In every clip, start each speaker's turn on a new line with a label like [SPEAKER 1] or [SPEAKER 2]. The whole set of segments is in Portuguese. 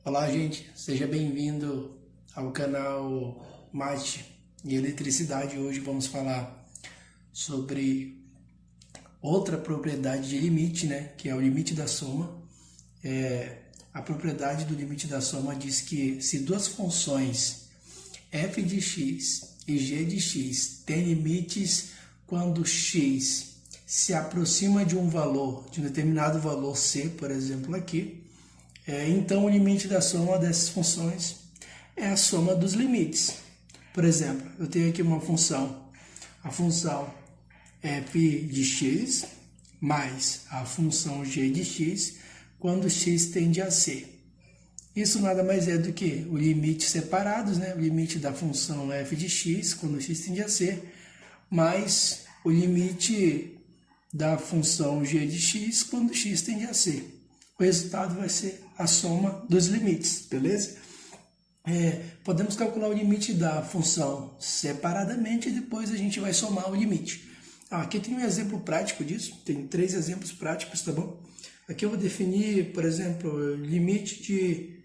[SPEAKER 1] Olá, gente, seja bem-vindo ao canal Mate e Eletricidade. Hoje vamos falar sobre outra propriedade de limite, que é o limite da soma. A propriedade do limite da soma diz que se duas funções f de x e g de x têm limites quando x se aproxima de um valor, de um determinado valor c, por exemplo, aqui, então o limite da soma dessas funções é a soma dos limites. Por exemplo, eu tenho aqui uma função, a função f de x mais a função g de x, quando x tende a c. Isso nada mais é do que o limite separados, o limite da função f de x, quando x tende a c, mais o limite da função g de x, quando x tende a c. O resultado vai ser a soma dos limites, beleza? Podemos calcular o limite da função separadamente e depois a gente vai somar o limite. Aqui tem um exemplo prático disso, tem 3 exemplos práticos, tá bom? Aqui eu vou definir, por exemplo, o limite de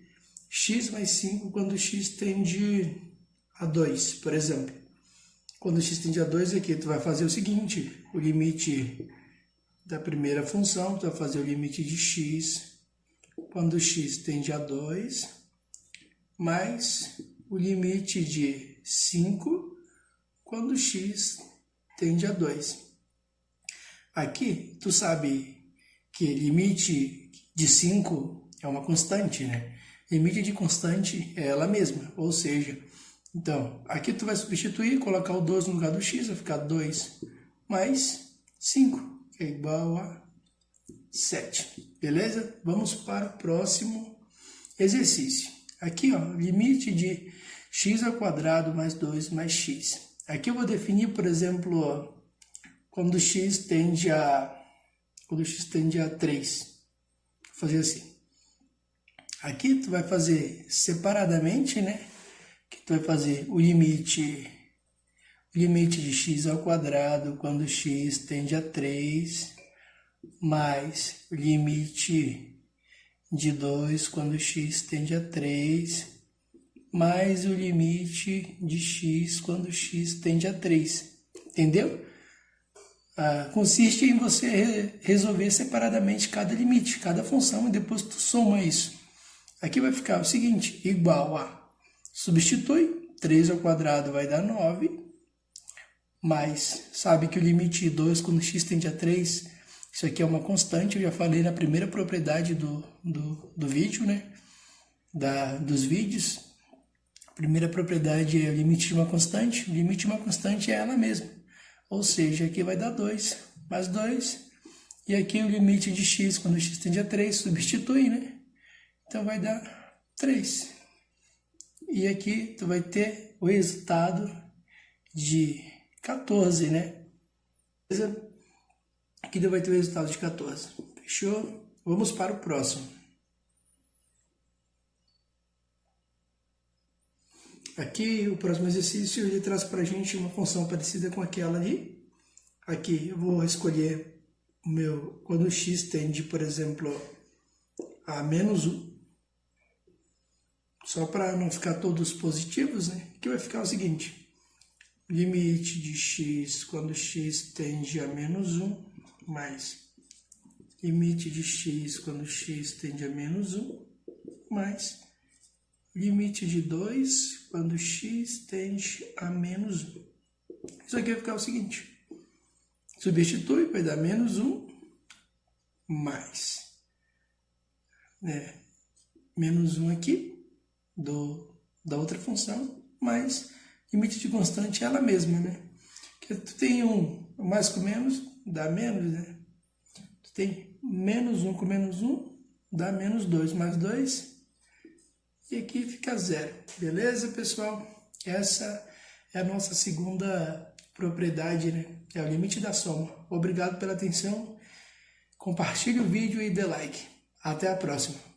[SPEAKER 1] x mais 5 quando x tende a 2, por exemplo. Quando x tende a 2 aqui, tu vai fazer o seguinte, o limite da primeira função, tu vai fazer o limite de x quando x tende a 2, mais o limite de 5 quando x tende a 2. Aqui, tu sabe que limite de 5 é uma constante, Limite de constante é ela mesma, ou seja, então, aqui tu vai substituir, colocar o 2 no lugar do x, vai ficar 2 mais 5. É igual a 7, beleza? Vamos para o próximo exercício. Aqui, limite de x ao quadrado mais 2 mais x. Aqui eu vou definir, por exemplo, quando x tende a 3. Vou fazer assim. Aqui tu vai fazer separadamente, Que tu vai fazer o limite de x ao quadrado quando x tende a 3, mais o limite de 2 quando x tende a 3, mais o limite de x quando x tende a 3. Entendeu? Consiste em você resolver separadamente cada limite, cada função, e depois tu soma isso. Aqui vai ficar o seguinte, igual a, substitui, 3 ao quadrado vai dar 9, mas sabe que o limite de 2 quando x tende a 3, isso aqui é uma constante, eu já falei na primeira propriedade do vídeo, dos vídeos. A primeira propriedade é o limite de uma constante, o limite de uma constante é ela mesma. Ou seja, aqui vai dar 2, mais 2, e aqui o limite de x quando x tende a 3, substitui, Então vai dar 3. E aqui tu vai ter o resultado de 14, Beleza? Aqui tu vai ter o resultado de 14. Fechou? Vamos para o próximo. Aqui, o próximo exercício, ele traz para a gente uma função parecida com aquela ali. Aqui eu vou escolher quando x tende, por exemplo, a menos 1. Só para não ficar todos positivos, Aqui vai ficar o seguinte. Limite de x quando x tende a menos 1, mais limite de x quando x tende a menos 1, mais limite de 2 quando x tende a menos 1. Isso aqui vai ficar o seguinte. Substitui, vai dar menos 1, mais menos 1 aqui, da outra função, mais limite de constante é ela mesma, Que tu tem mais com menos, dá menos, Tu tem menos 1 com menos 1, dá menos 2, mais 2, e aqui fica 0. Beleza, pessoal? Essa é a nossa segunda propriedade, Que é o limite da soma. Obrigado pela atenção. Compartilhe o vídeo e dê like. Até a próxima.